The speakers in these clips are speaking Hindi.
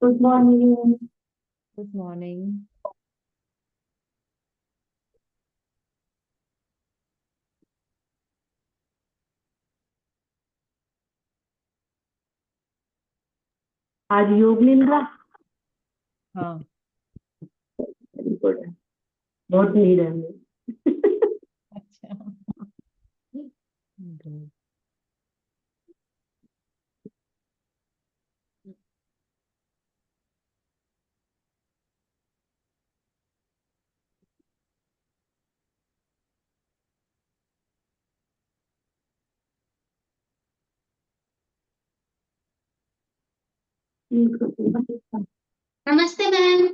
Good morning. Good morning. आज योग निद्रा। हाँ। वेरी गुड है। बहुत नीड है हमें। अच्छा। Good. नमस्ते मैम।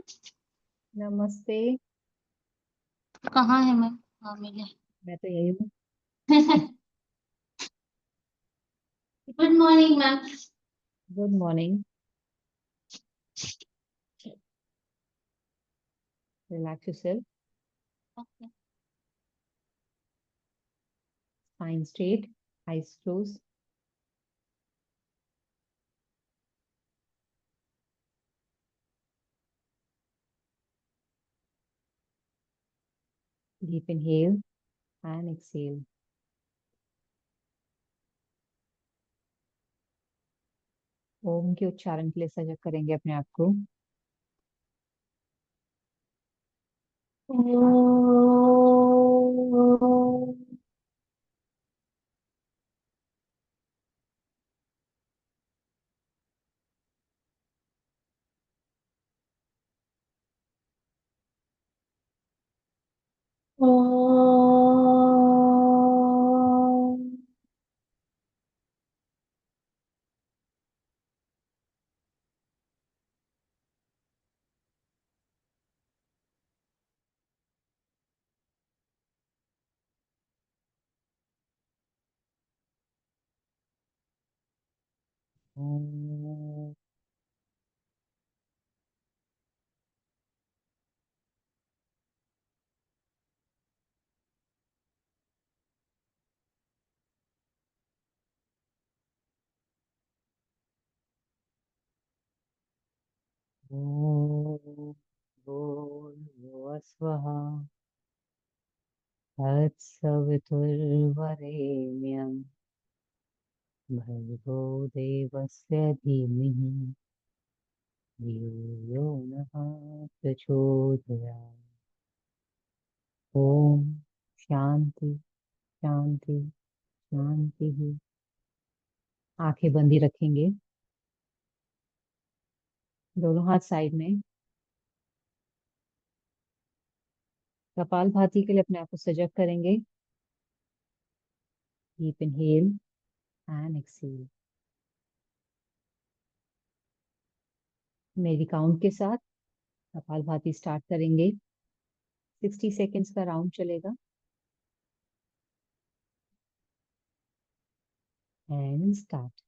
नमस्ते। कहाँ है मैम? हाँ मिले। मैं तो यही हूँ। Good morning ma'am. Good morning. Relax yourself. Spine straight. Eyes close. Deep inhale and exhale. Om के उच्चारण के लिए सजग करेंगे अपने आप को। ओम भूर्भुवः स्वः तत्सवितुर्वरेण्यं भर्गो देवस्य धीमहि धियो यो नः प्रचोदयात्। ओम शांति शांति शांति ही। आंखें बंदी रखेंगे। दोनों हाथ साइड में। कपालभाति के लिए अपने आप को सजग करेंगे। Deep inhale and exhale. मेरी काउंट के साथ कपालभाति स्टार्ट करेंगे। 60 सेकेंड्स का राउंड चलेगा। And start.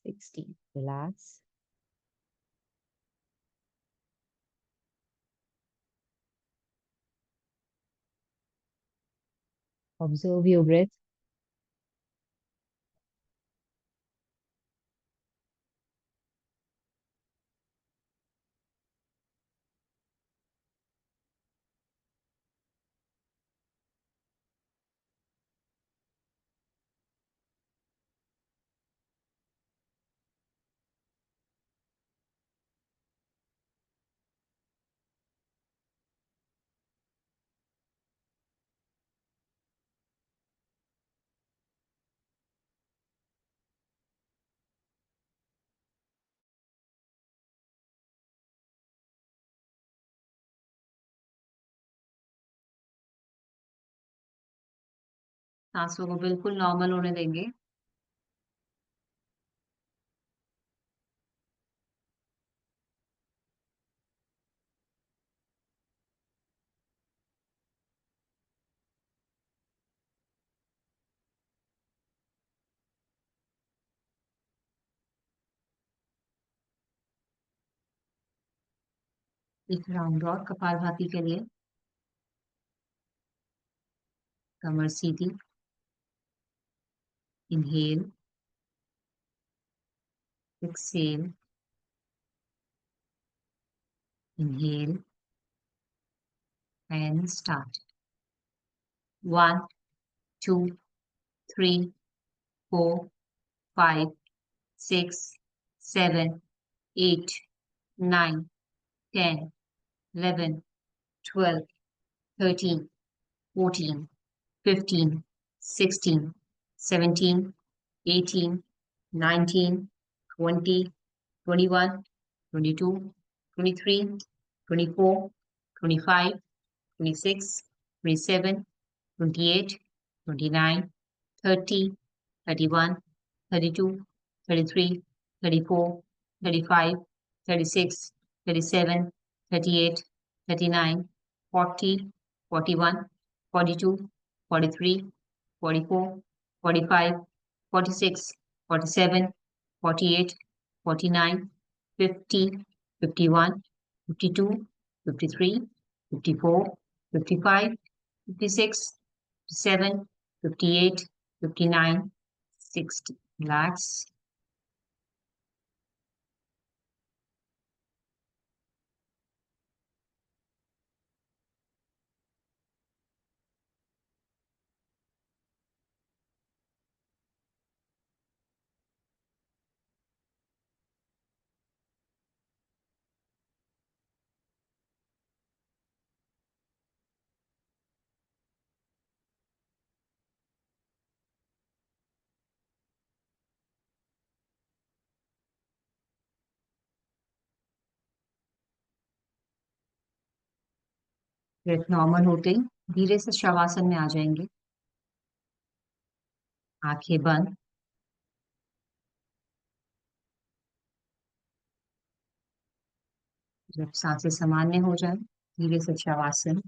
60. Relax. Observe your breath. सांसों को बिल्कुल नॉर्मल होने देंगे। एक राउंड और कपालभाति के लिए। कमर सीधी। Inhale, exhale, inhale and start. 1, 2, 3, 4, 5, 6, 7, 8, 9, 10, 11, 12, 13, 14, 15, 16, 17, 18, 19, 20, 21, 22, 23, 24, 25, 26, 27, 28, 29, 30, 31, 32, 33, 34, 35, 36, 37, 38, 39, 40, 41, 42, 43, 44, 45, 46, 47, 48, 49, 50, 51, 52, 53, 54, 55, 56, 57, 58, 59, 60. Relax. Breath normal होते ही धीरे से शवासन में आ जाएंगे। आंखें बंद। जब सांसें सामान्य हो जाए धीरे से शवासन।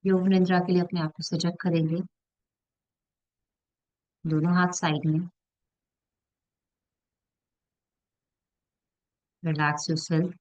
योग निद्रा के लिए अपने आप को सजग करेंगे। दोनों हाथ साइड में। Relax yourself.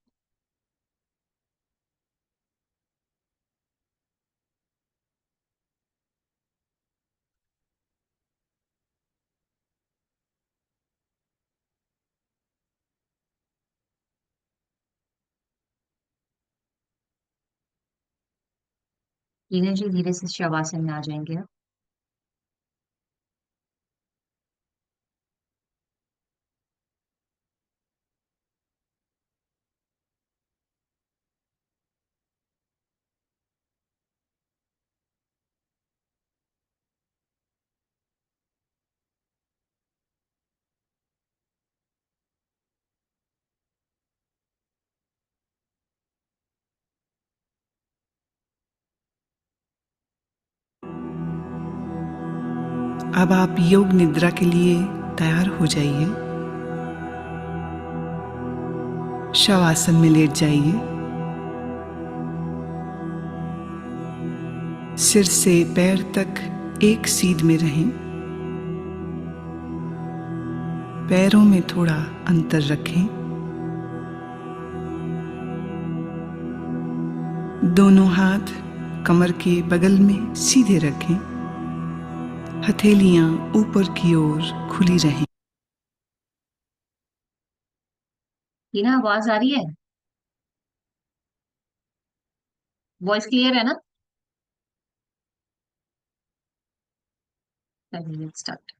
धीरे धीरे से शवासन में आ जाएंगे आप। अब आप योग निद्रा के लिए तैयार हो जाइए। शवासन में लेट जाइए। सिर से पैर तक एक सीध में रहें। पैरों में थोड़ा अंतर रखें। दोनों हाथ कमर के बगल में सीधे रखें। हथेलियां ऊपर की ओर खुली रहें। टीना, आवाज आ रही है? वॉइस क्लियर है ना? चलिए स्टार्ट।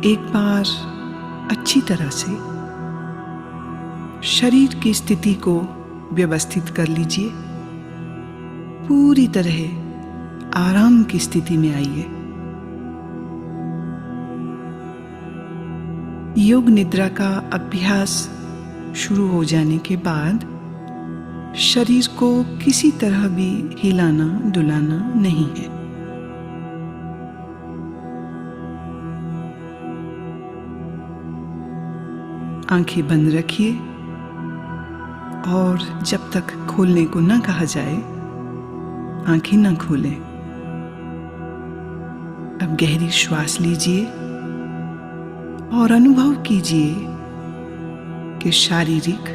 एक बार अच्छी तरह से शरीर की स्थिति को व्यवस्थित कर लीजिए। पूरी तरह आराम की स्थिति में आइए। योग निद्रा का अभ्यास शुरू हो जाने के बाद शरीर को किसी तरह भी हिलाना डुलाना नहीं है। आंखें बंद रखिए और जब तक खोलने को न कहा जाए आंखें न खोलें। अब गहरी श्वास लीजिए और अनुभव कीजिए कि शारीरिक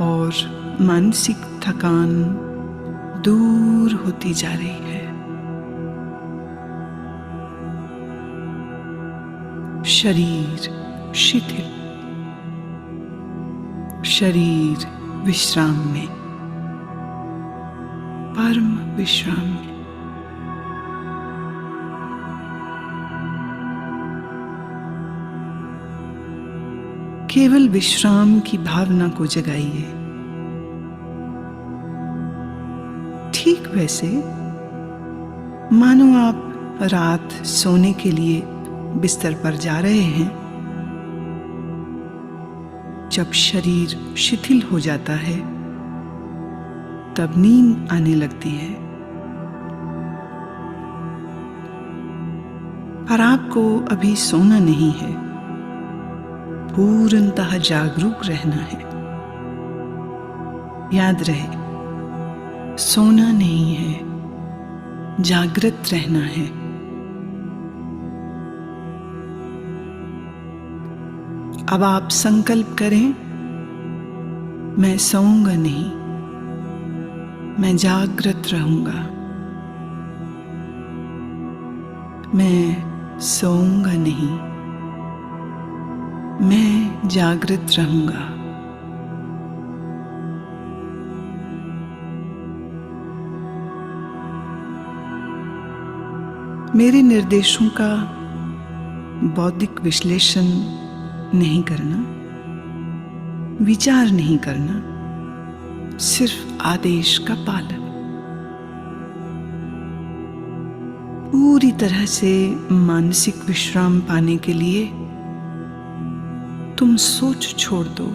और मानसिक थकान दूर होती जा रही है। शरीर शिथिल, शरीर विश्राम में, परम विश्राम में। केवल विश्राम की भावना को जगाइए। ठीक वैसे मानो आप रात सोने के लिए बिस्तर पर जा रहे हैं। जब शरीर शिथिल हो जाता है तब नींद आने लगती है, पर आपको अभी सोना नहीं है, पूर्णतः जागरूक रहना है। याद रहे, सोना नहीं है, जागृत रहना है। अब आप संकल्प करें, मैं सोऊंगा नहीं, मैं जागृत रहूंगा। मैं सोऊंगा नहीं, मैं जागृत रहूंगा। मेरे निर्देशों का बौद्धिक विश्लेषण नहीं करना, विचार नहीं करना, सिर्फ आदेश का पालन। पूरी तरह से मानसिक विश्राम पाने के लिए तुम सोच छोड़ दो,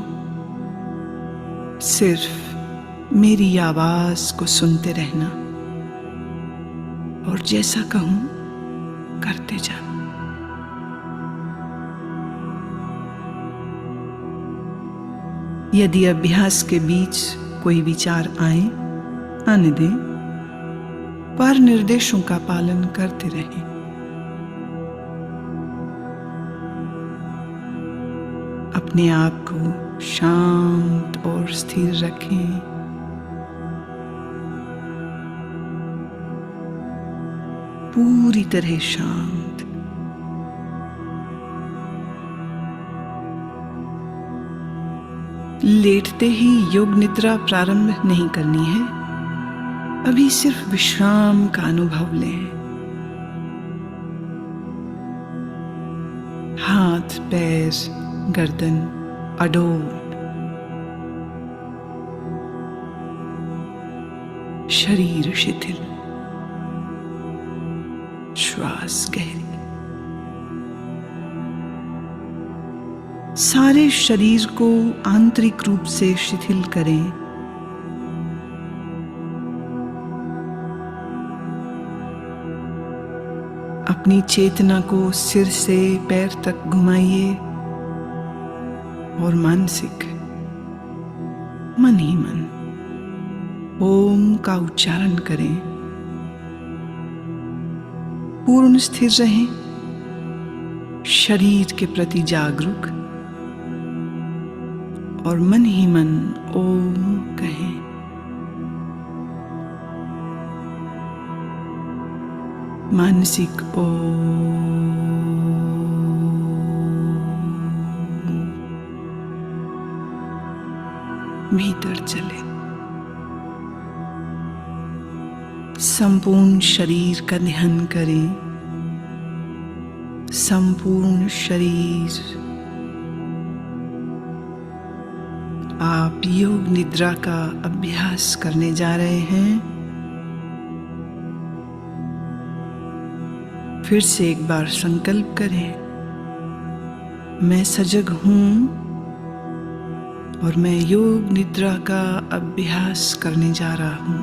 सिर्फ मेरी आवाज को सुनते रहना और जैसा कहूं करते जाना। यदि अभ्यास के बीच कोई विचार आए, आने दें, पर निर्देशों का पालन करते रहें। अपने आप को शांत और स्थिर रखें। पूरी तरह शांत। लेटते ही योग निद्रा प्रारंभ नहीं करनी है। अभी सिर्फ विश्राम का अनुभव लें। हाथ, पैर, गर्दन अडोल, शरीर शिथिल, श्वास गहरी। सारे शरीर को आंतरिक रूप से शिथिल करें। अपनी चेतना को सिर से पैर तक घुमाइए और मानसिक मन ही मन ओम का उच्चारण करें। पूर्ण स्थिर रहें, शरीर के प्रति जागरूक और मन ही मन ओम कहें। मानसिक ओम, भीतर चले। संपूर्ण शरीर का ध्यान करें। संपूर्ण शरीर। आप योग निद्रा का अभ्यास करने जा रहे हैं। फिर से एक बार संकल्प करें, मैं सजग हूं और मैं योग निद्रा का अभ्यास करने जा रहा हूं।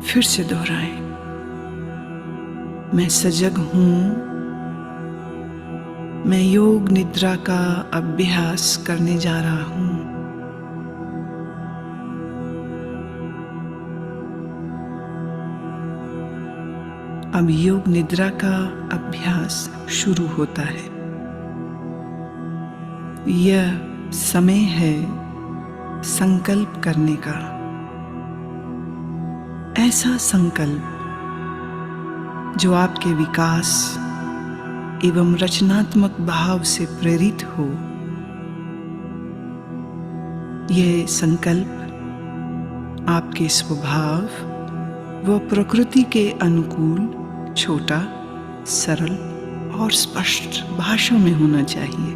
फिर से दोहराएं, मैं सजग हूं, मैं योग निद्रा का अभ्यास करने जा रहा हूं। अब योग निद्रा का अभ्यास शुरू होता है। यह समय है संकल्प करने का। ऐसा संकल्प जो आपके विकास एवं रचनात्मक भाव से प्रेरित हो। यह संकल्प आपके स्वभाव व प्रकृति के अनुकूल छोटा, सरल और स्पष्ट भाषा में होना चाहिए।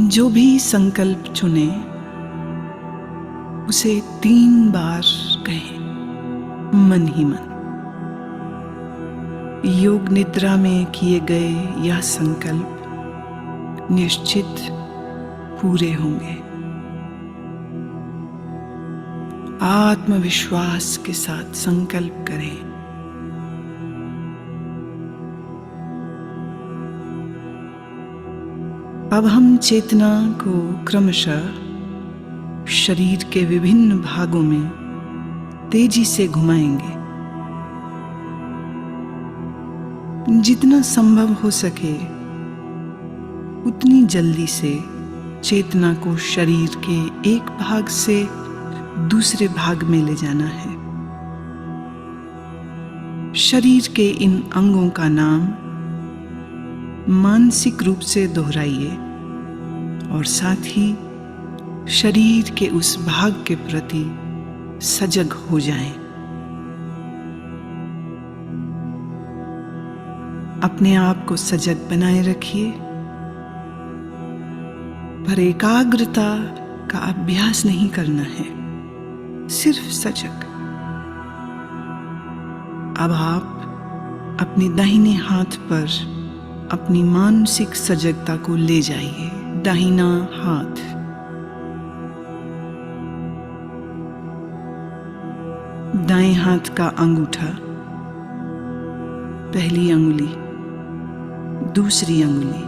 जो भी संकल्प चुने उसे 3 बार कहें, मन ही मन। योग निद्रा में किए गए यह संकल्प निश्चित पूरे होंगे। आत्मविश्वास के साथ संकल्प करें। अब हम चेतना को क्रमशः शरीर के विभिन्न भागों में तेजी से घुमाएंगे। जितना संभव हो सके उतनी जल्दी से चेतना को शरीर के एक भाग से दूसरे भाग में ले जाना है। शरीर के इन अंगों का नाम मानसिक रूप से दोहराइए और साथ ही शरीर के उस भाग के प्रति सजग हो जाएं। अपने आप को सजग बनाए रखिए, पर एकाग्रता का अभ्यास नहीं करना है, सिर्फ सजग। अब आप अपने दाहिने हाथ पर अपनी मानसिक सजगता को ले जाइए। दाहिना हाथ, दाएं हाथ का अंगूठा, पहली अंगुली, दूसरी अंगुली,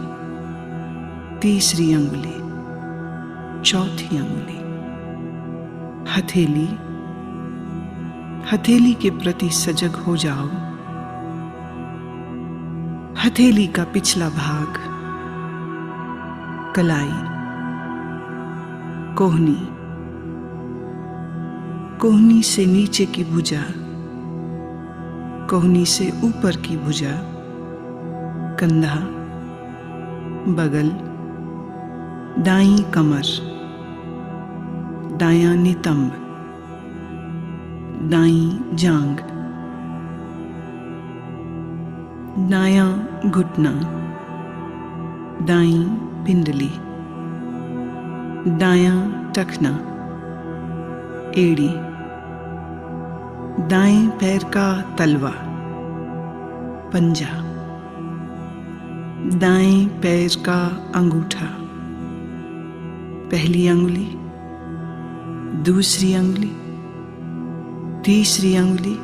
तीसरी अंगुली, चौथी अंगुली, हथेली। हथेली के प्रति सजग हो जाओ। हथेली का पिछला भाग, कलाई, कोहनी, कोहनी से नीचे की भुजा, कोहनी से ऊपर की भुजा, कंधा, बगल, दाईं कमर, दायां नितंब, दाईं जांघ, दायां घुटना, दाईं पिंडली, दायां टखना, एड़ी, दाएं पैर का तलवा, पंजा, दाएं पैर का अंगूठा, पहली अंगुली, दूसरी अंगुली, तीसरी अंगुली,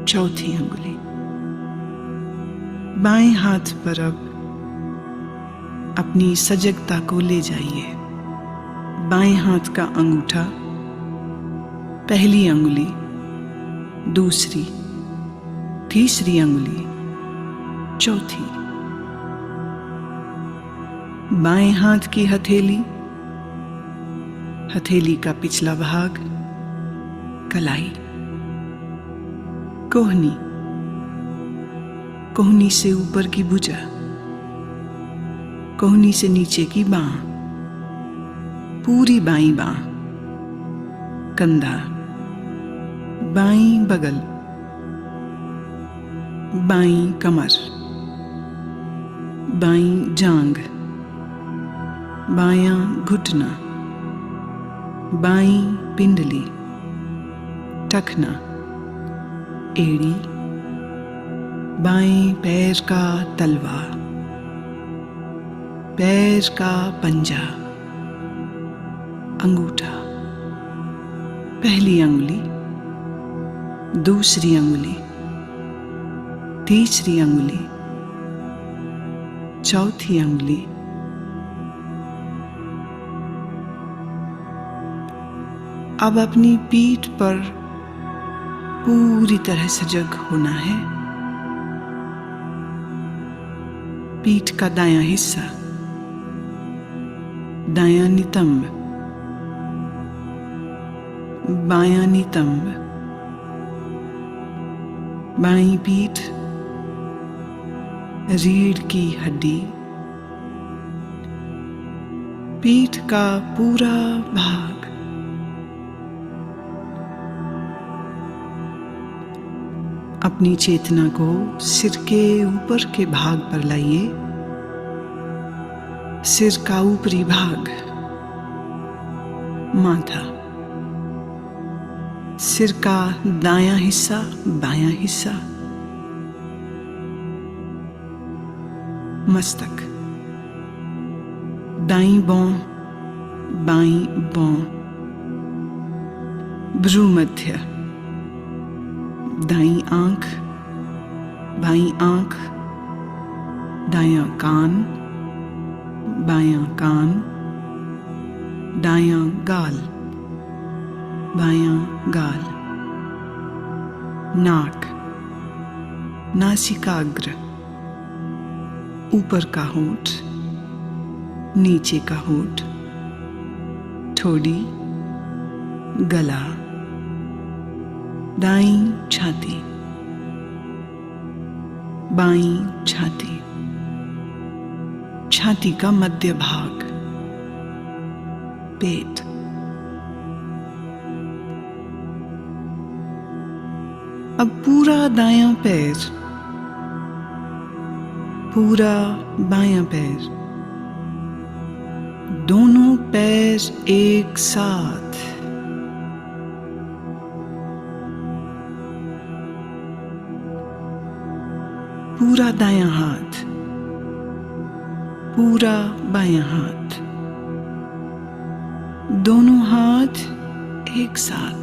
चौथी अंगुली। बाएं हाथ पर अब अपनी सजगता को ले जाइए। बाएं हाथ का अंगूठा, पहली अंगुली, दूसरी, तीसरी अंगुली, चौथी। बाएं हाथ की हथेली, हथेली का पिछला भाग, कलाई, कोहनी, कोहनी से ऊपर की भुजा, कोहनी से नीचे की बांह, पूरी बाईं बांह, कंधा, बाईं बगल, बाईं कमर, बाईं जांघ, बायां घुटना, बाईं पिंडली, टखना, एड़ी, बाएं पैर का तलवा, पैर का पंजा, अंगूठा, पहली अंगुली, दूसरी अंगुली, तीसरी अंगुली, चौथी अंगुली, अब अपनी पीठ पर पूरी तरह सजग होना है। पीठ का दायां हिस्सा, दायां नितंब, बायां नितंब, बाईं पीठ, रीढ़ की हड्डी, पीठ का पूरा भाग, अपनी चेतना को सिर के ऊपर के भाग पर लाइए। सिर का ऊपरी भाग, माथा, सिर का दायां हिस्सा, बायां हिस्सा, मस्तक, दाईं भौं, बाईं भौं, भ्रूमध्य, दाईं आंख, बाईं आंख, दायां कान, बायां कान, दायां गाल, बायां गाल, नाक, नासिकाग्र, ऊपर का होंठ, नीचे का होंठ, ठोड़ी, गला, दाईं छाती, बाईं छाती, छाती का मध्य भाग, पेट, अब पूरा दायां पैर, पूरा बायां पैर, दोनों पैर एक साथ, पूरा दायां हाथ, पूरा बायां हाथ, दोनों हाथ एक साथ,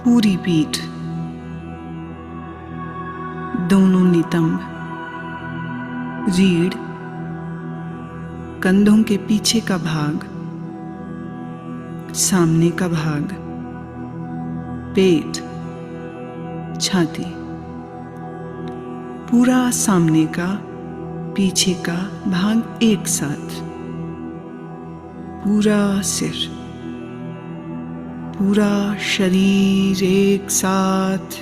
पूरी पीठ, दोनों नितंब, रीढ़, कंधों के पीछे का भाग, सामने का भाग, पेट, छाती, पूरा सामने का पीछे का भाग एक साथ, पूरा सिर, पूरा शरीर एक साथ,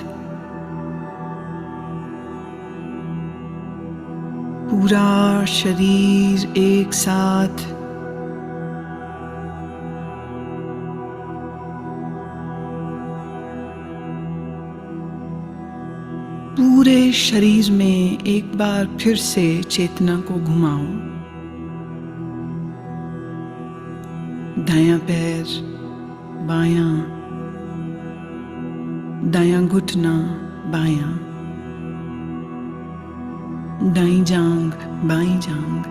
पूरा शरीर एक साथ, पूरे शरीर में एक बार फिर से चेतना को घुमाओ। दायां पैर, बायां, दायां घुटना, बायां, दाईं जांघ, बाईं जांघ,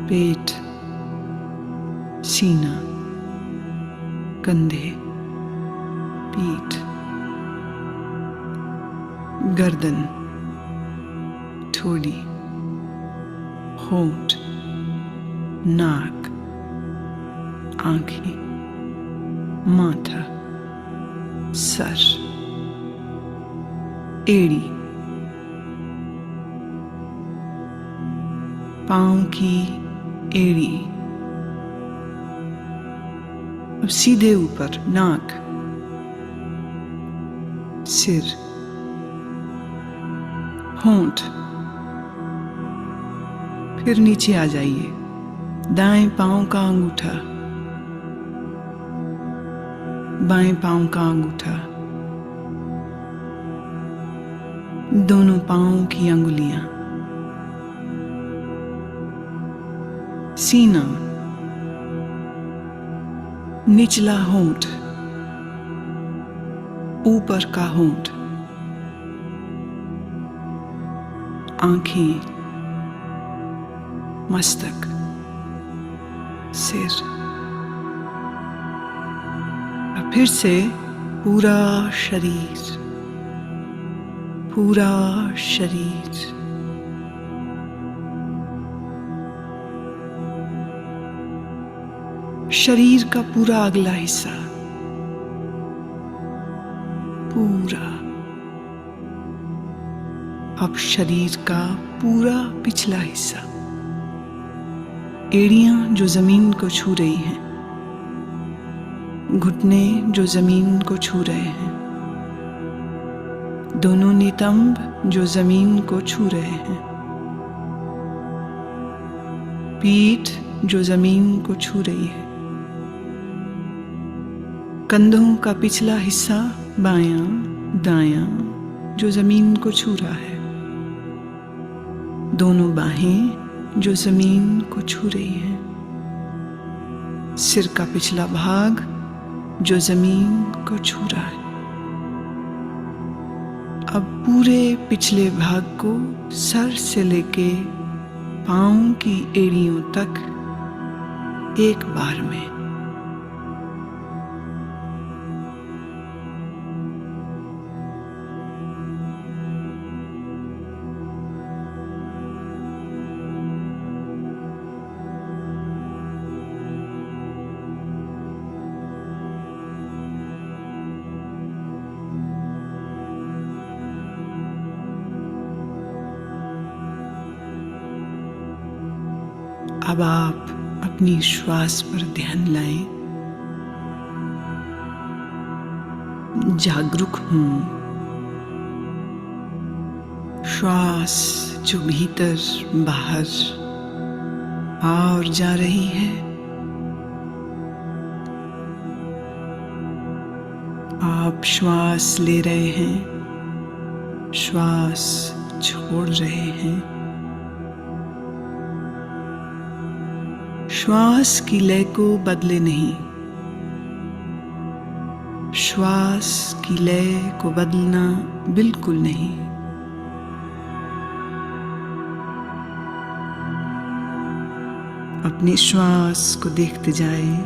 पेट, सीना, कंधे, पीठ, गर्दन, ठोड़ी, होंठ, नाक, आंखें, माथा, सर, एड़ी, पांव की एड़ी, अब सीधे ऊपर नाक, सिर, होंठ, फिर नीचे आ जाइए, दाएं पांव का अंगूठा, बाएं पांव का अंगूठा, दोनों पांव की अंगुलियां, सीना, निचला होंठ, ऊपर का होंठ, आंखें, मस्तक, सिर। और फिर से पूरा शरीर, पूरा शरीर। शरीर का पूरा अगला हिस्सा, पूरा। अब शरीर का पूरा पिछला हिस्सा, एड़ियां जो जमीन को छू रही हैं, घुटने जो जमीन को छू रहे हैं, दोनों नितंब जो जमीन को छू रहे हैं, पीठ जो जमीन को छू रही है, कंधों का पिछला हिस्सा बायां दायां जो जमीन को छू रहा है, दोनों बाहें जो जमीन को छू रही हैं, सिर का पिछला भाग जो जमीन को छू रहा है। अब पूरे पिछले भाग को सर से लेके पांव की एड़ियों तक एक बार में। अब आप अपनी श्वास पर ध्यान लाएं। जागरूक हूं, श्वास जो भीतर बाहर आ और जा रही है, आप श्वास ले रहे हैं, श्वास छोड़ रहे हैं। श्वास की लय को बदले नहीं, श्वास की लय को बदलना बिल्कुल नहीं। अपनी श्वास को देखते जाएं,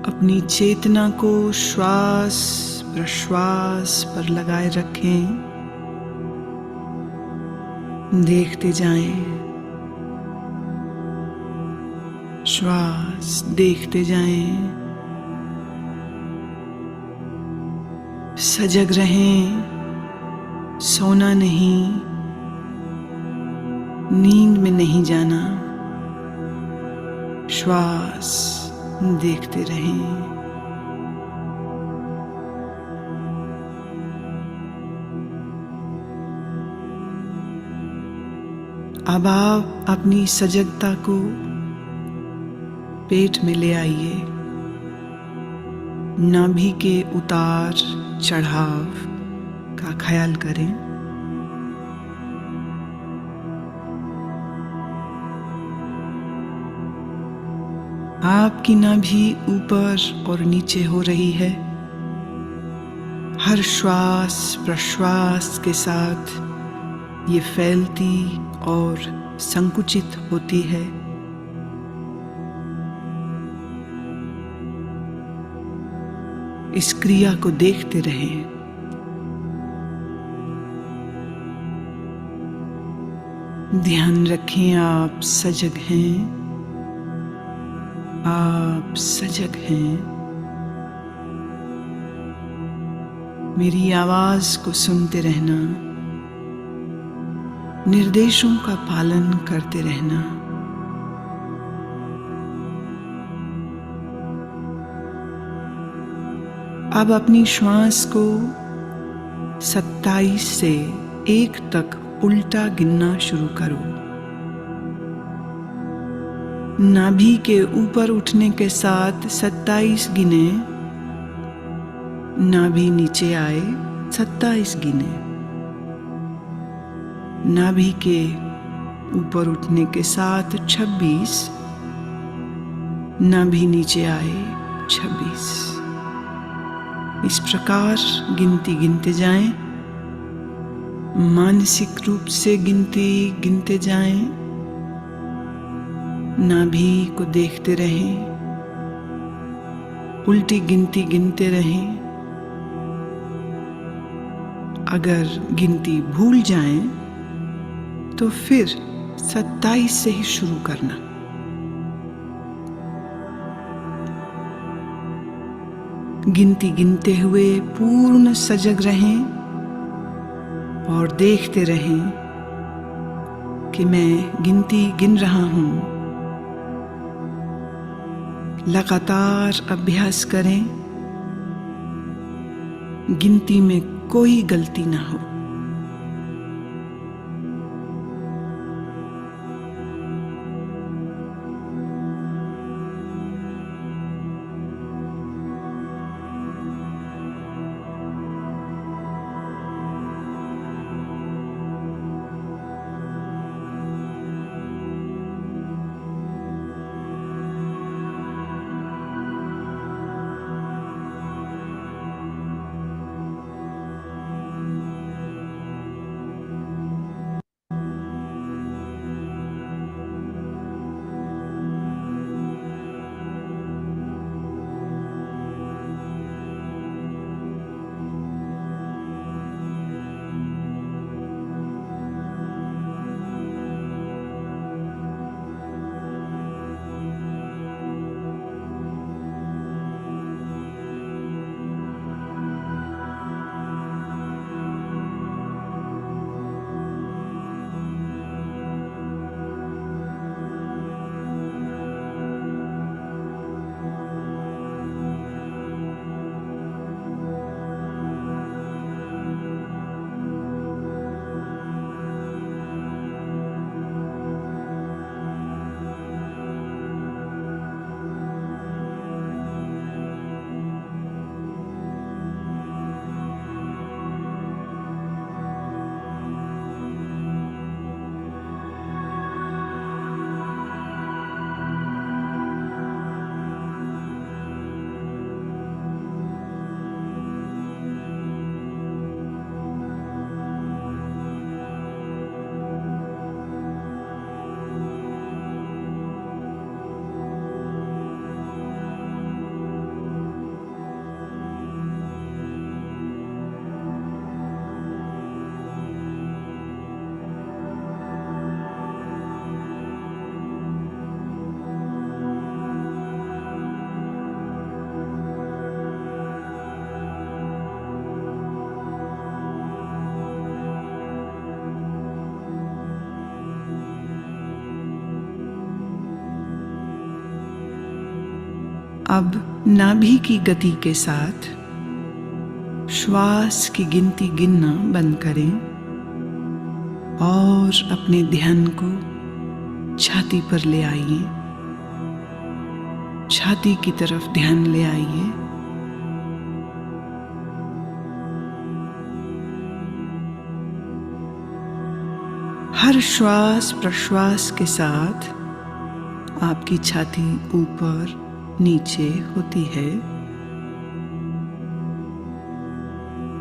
अपनी चेतना को श्वास प्रश्वास पर लगाए रखें, देखते जाएं, श्वास देखते जाएं, सजग रहें, सोना नहीं, नींद में नहीं जाना, श्वास देखते रहें। अब आप अपनी सजगता को पेट में ले आइए, नाभि के उतार चढ़ाव का ख्याल करें। आपकी नाभि ऊपर और नीचे हो रही है। हर श्वास प्रश्वास के साथ ये फैलती और संकुचित होती है। इस क्रिया को देखते रहें। ध्यान रखें, आप सजग हैं, आप सजग हैं। मेरी आवाज को सुनते रहना, निर्देशों का पालन करते रहना। अब अपनी श्वास को 27 से 1 तक उल्टा गिनना शुरू करो। नाभि के ऊपर उठने के साथ 27 गिने, नाभि नीचे आए 27 गिने। नाभि के ऊपर उठने के साथ 26, नाभि नीचे आए 26। इस प्रकार गिनती गिनते जाएं, मानसिक रूप से गिनती गिनते जाएं, नाभि को देखते रहें, उल्टी गिनती गिनते रहें। अगर गिनती भूल जाएं तो फिर 27 से ही शुरू करना। गिनती गिनते हुए पूर्ण सजग रहें और देखते रहें कि मैं गिनती गिन रहा हूं। लगातार अभ्यास करें, गिनती में कोई गलती ना हो। अब नाभि की गति के साथ श्वास की गिनती गिनना बंद करें और अपने ध्यान को छाती पर ले आइए। छाती की तरफ ध्यान ले आइए। हर श्वास प्रश्वास के साथ आपकी छाती ऊपर नीचे होती है।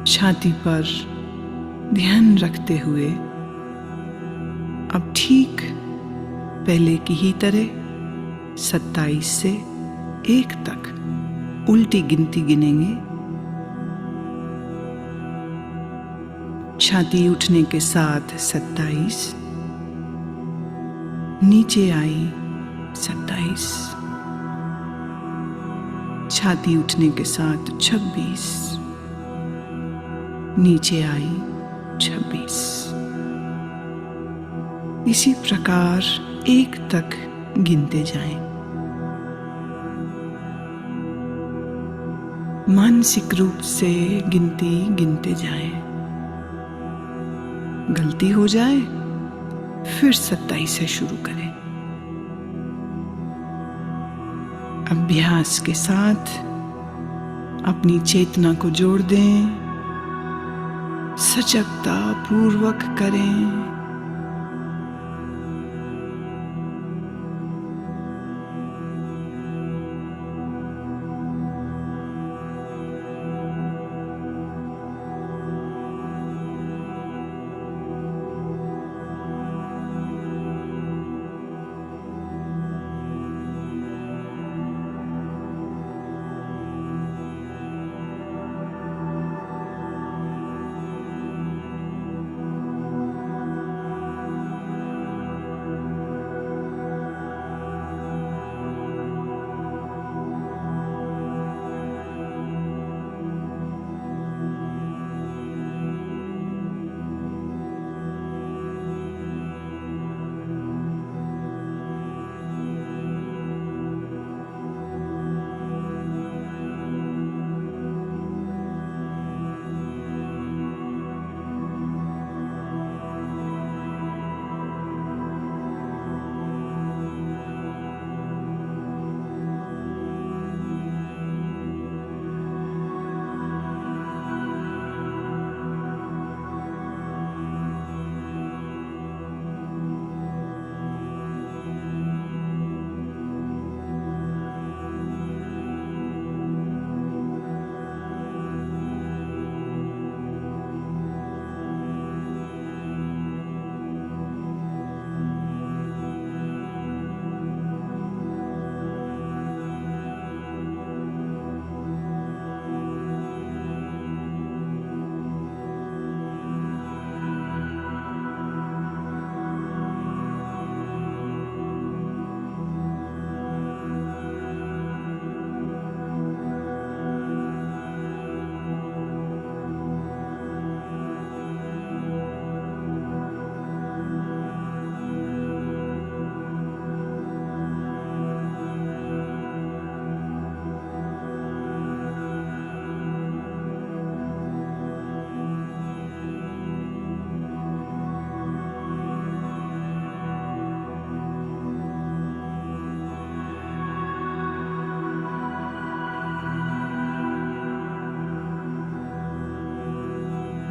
छाती पर ध्यान रखते हुए अब ठीक पहले की ही तरह 27 से 1 तक उल्टी गिनती गिनेंगे। छाती उठने के साथ 27, नीचे आई 27, छाती उठने के साथ 26, नीचे आई 26। इसी प्रकार 1 तक गिनते जाएं। मानसिक रूप से गिनती गिनते जाएं। गलती हो जाए फिर 27 से शुरू करें। अभ्यास के साथ अपनी चेतना को जोड़ दें, सजगता पूर्वक करें।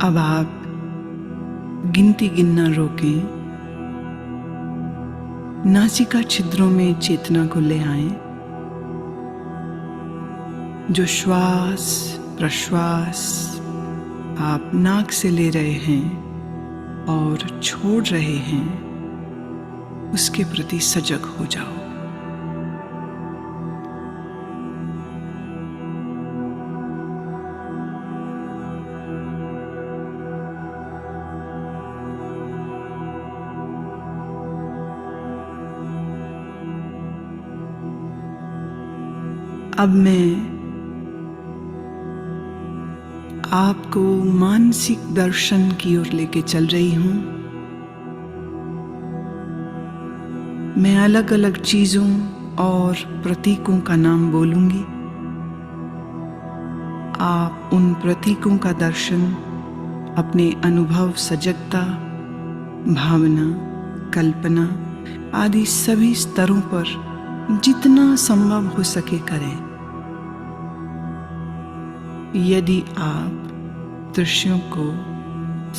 अब आप गिनती गिनना रोकें, नासिका छिद्रों में चेतना को ले आएं। जो श्वास प्रश्वास आप नाक से ले रहे हैं और छोड़ रहे हैं, उसके प्रति सजग हो जाओ। अब मैं आपको मानसिक दर्शन की ओर लेके चल रही हूं। मैं अलग अलग चीजों और प्रतीकों का नाम बोलूंगी। आप उन प्रतीकों का दर्शन अपने अनुभव, सजगता, भावना, कल्पना आदि सभी स्तरों पर जितना संभव हो सके करें। यदि आप दृश्यों को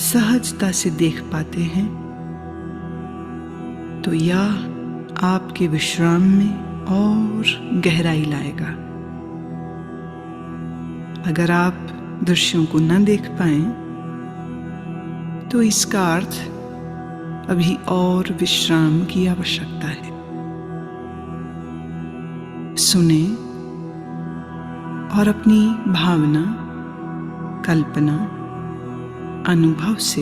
सहजता से देख पाते हैं तो यह आपके विश्राम में और गहराई लाएगा। अगर आप दृश्यों को न देख पाएं तो इसका अर्थ अभी और विश्राम की आवश्यकता है। सुने और अपनी भावना, कल्पना, अनुभव से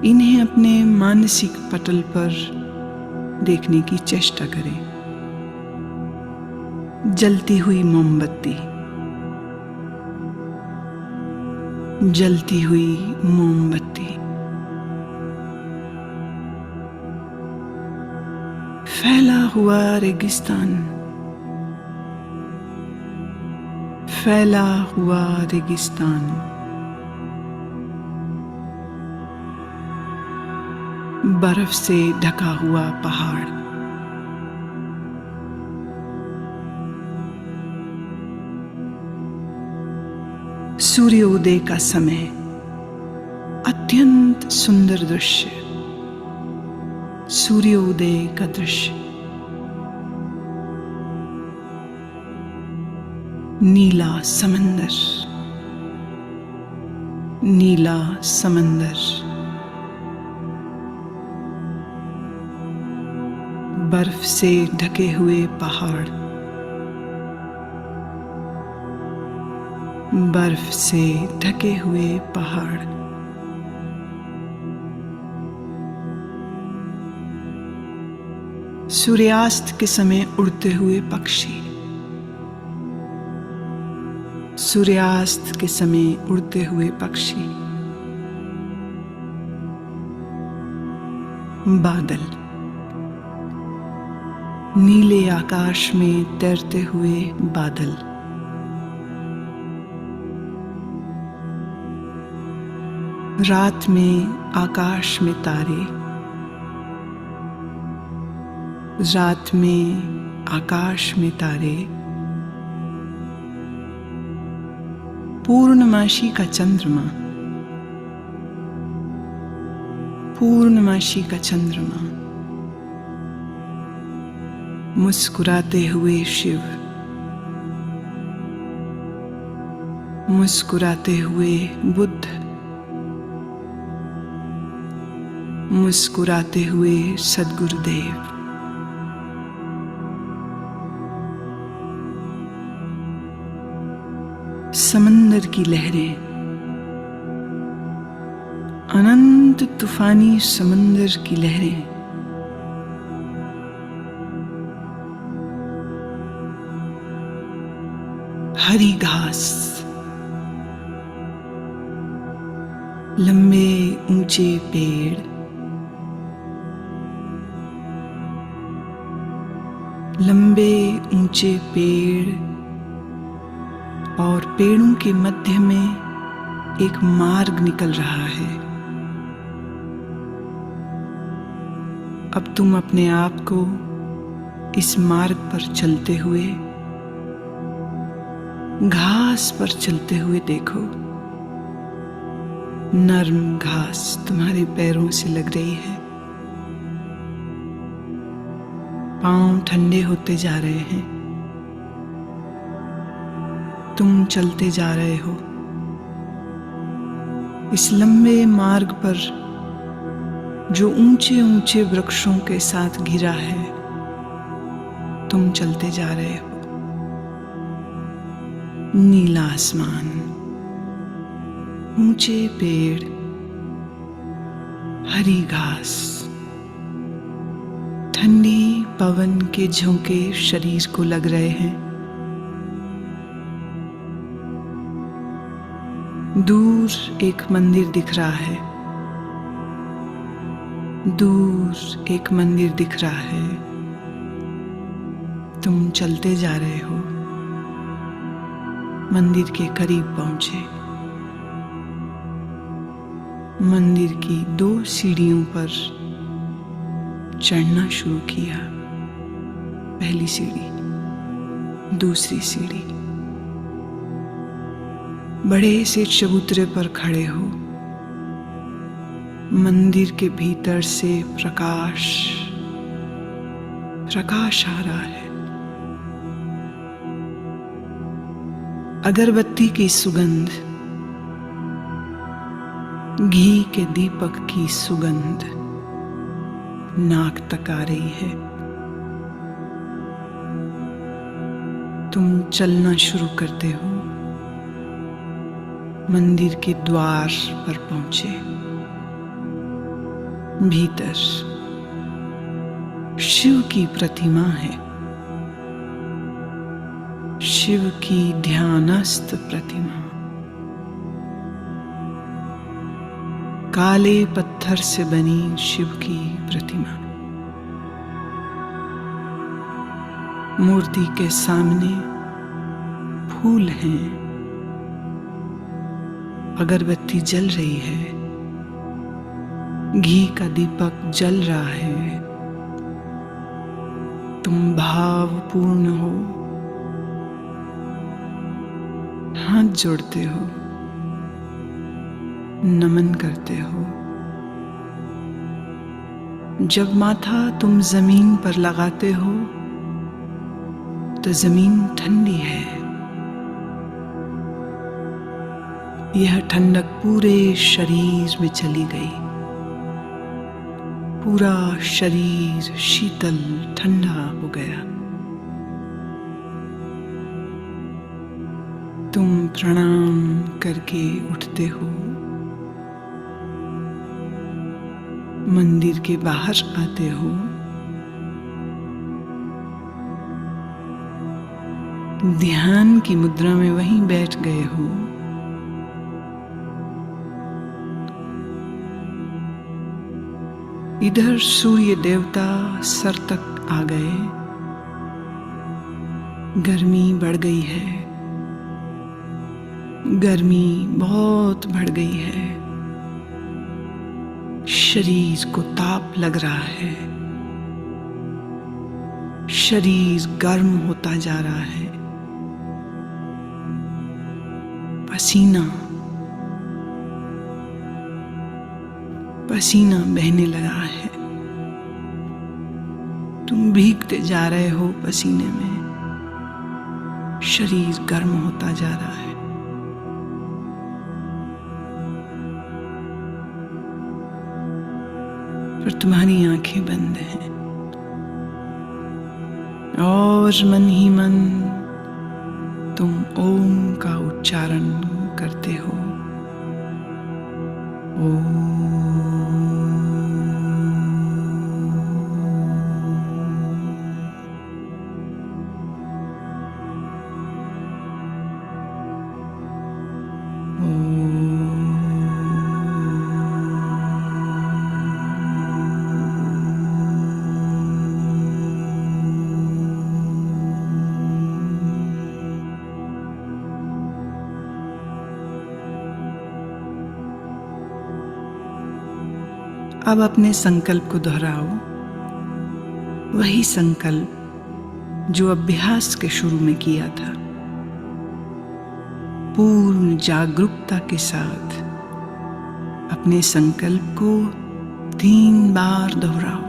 इन्हें अपने मानसिक पटल पर देखने की चेष्टा करें। जलती हुई मोमबत्ती, जलती हुई मोमबत्ती, फैला हुआ रेगिस्तान, फैला हुआ रेगिस्तान, बर्फ से ढका हुआ पहाड़, सूर्योदय का समय, अत्यंत सुंदर दृश्य, सूर्योदय का दृश्य, नीला समंदर, नीला समंदर, बर्फ से ढके हुए पहाड़, बर्फ से ढके हुए पहाड़, सूर्यास्त के समय उड़ते हुए पक्षी, सूर्यास्त के समय उड़ते हुए पक्षी, बादल, नीले आकाश में तैरते हुए बादल, रात में आकाश में तारे, रात में आकाश में तारे, पूर्णमासी का चंद्रमा, पूर्णमासी का चंद्रमा, मुस्कुराते हुए शिव, मुस्कुराते हुए बुद्ध, मुस्कुराते हुए सद्गुरुदेव, समंदर की लहरें, अनंत तूफानी समंदर की लहरें, हरी घास, लंबे ऊंचे पेड़, लंबे ऊंचे पेड़, और पेड़ों के मध्य में एक मार्ग निकल रहा है। अब तुम अपने आप को इस मार्ग पर चलते हुए, घास पर चलते हुए देखो। नर्म घास तुम्हारे पैरों से लग रही है, पांव ठंडे होते जा रहे हैं, तुम चलते जा रहे हो इस लंबे मार्ग पर जो ऊंचे ऊंचे वृक्षों के साथ घिरा है। तुम चलते जा रहे हो, नीला आसमान, ऊंचे पेड़, हरी घास, ठंडी पवन के झोंके शरीर को लग रहे हैं। दूर एक मंदिर दिख रहा है, दूर एक मंदिर दिख रहा है। तुम चलते जा रहे हो, मंदिर के करीब पहुंचे। मंदिर की 2 सीढ़ियों पर चढ़ना शुरू किया। पहली सीढ़ी, दूसरी सीढ़ी। बड़े से चबूतरे पर खड़े हो। मंदिर के भीतर से प्रकाश आ रहा है। अगरबत्ती की सुगंध, घी के दीपक की सुगंध नाक तक आ रही है। तुम चलना शुरू करते हो। मंदिर के द्वार पर पहुंचे। भीतर शिव की प्रतिमा है, शिव की ध्यानस्थ प्रतिमा। काले पत्थर से बनी शिव की प्रतिमा। मूर्ति के सामने फूल हैं, अगरबत्ती जल रही है। घी का दीपक जल रहा है। तुम भावपूर्ण हो, हाथ जोड़ते हो, नमन करते हो। जब माथा तुम जमीन पर लगाते हो तो जमीन ठंडी है। यह ठंडक पूरे शरीर में चली गई। पूरा शरीर शीतल ठंडा हो गया। तुम प्रणाम करके उठते हो, मंदिर के बाहर आते हो। ध्यान की मुद्रा में वहीं बैठ गए हो। इधर सूर्य देवता सर तक आ गए। गर्मी बढ़ गई है। गर्मी बहुत बढ़ गई है। शरीर को ताप लग रहा है। शरीर गर्म होता जा रहा है। पसीना पसीना बहने लगा है। तुम भीगते जा रहे हो पसीने में। शरीर गर्म होता जा रहा है। पर तुम्हारी आंखें बंद हैं और मन ही मन तुम ओम का उच्चारण करते हो। ओम। अब अपने संकल्प को दोहराओ। वही संकल्प जो अभ्यास के शुरू में किया था। पूर्ण जागरूकता के साथ अपने संकल्प को 3 बार दोहराओ।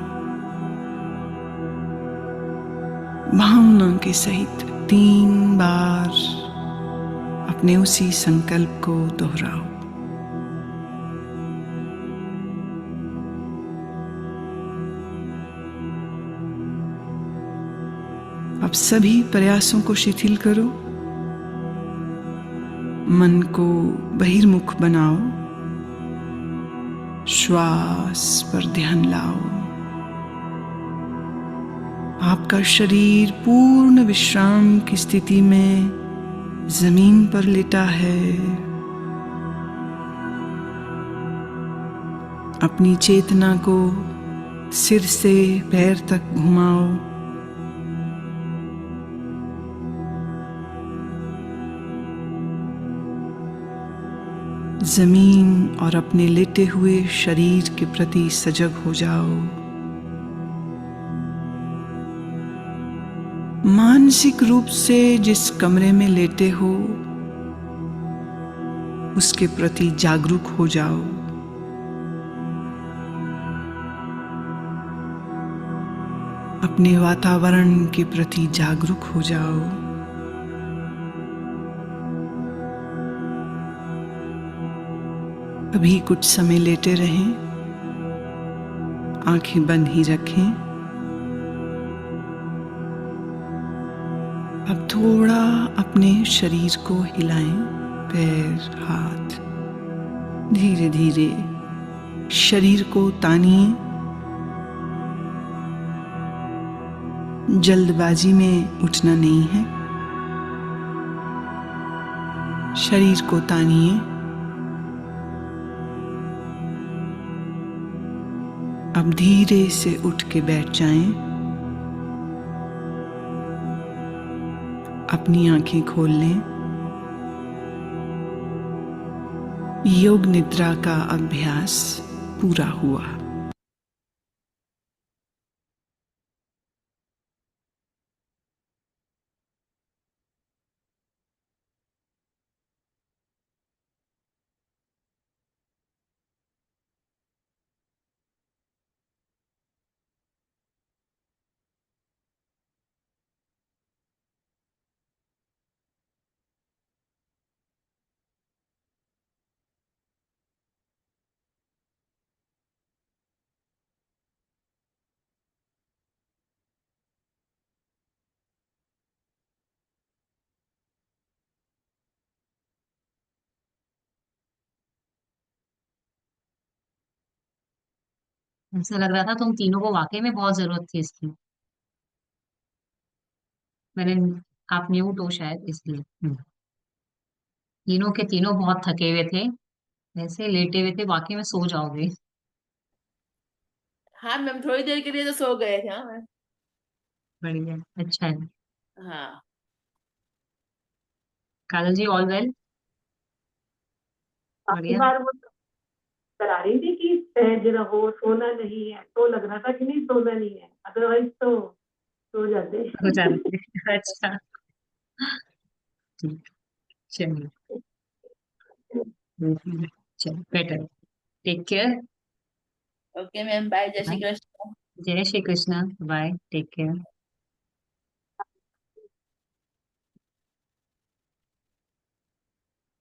भावना के सहित 3 बार अपने उसी संकल्प को दोहराओ। अब सभी प्रयासों को शिथिल करो। मन को बहिर्मुख बनाओ। श्वास पर ध्यान लाओ। आपका शरीर पूर्ण विश्राम की स्थिति में जमीन पर लेटा है। अपनी चेतना को सिर से पैर तक घुमाओ। जमीन और अपने लेटे हुए शरीर के प्रति सजग हो जाओ। मानसिक रूप से जिस कमरे में लेटे हो उसके प्रति जागरूक हो जाओ। अपने वातावरण के प्रति जागरूक हो जाओ। अभी कुछ समय लेटे रहें। आंखें बंद ही रखें। अब थोड़ा अपने शरीर को हिलाएं। पैर, हाथ, धीरे धीरे शरीर को तानिए। जल्दबाजी में उठना नहीं है। शरीर को तानिए। अब धीरे से उठ के बैठ जाएं। अपनी आंखें खोल लें। योग निद्रा का अभ्यास पूरा हुआ। ऐसा लग रहा था तुम तीनों को वाकई में बहुत जरूरत थी इसकी। मैंने आप म्यूट हो शायद इसलिए। तीनों के तीनों बहुत थके हुए थे, ऐसे लेटे हुए थे, वाकई में सो जाओगे। हाँ मैम, थोड़ी देर के लिए तो सो गए थे। हाँ मैम। बढ़िया, अच्छा है। हाँ। काजल जी ऑल वेल? आपकी बढ़िया। बार वो करा रही थी कि सहज रहो, सोना नहीं है, तो लग रहा था कि नहीं सोना नहीं है, अदरवाइज तो सो जाते। हो जाते हैं। अच्छा, ठीक, चलिए। चलो better, take care. Okay ma'am, bye, जय श्री बाय। कृष्ण। जय Shri Krishna, bye, take care.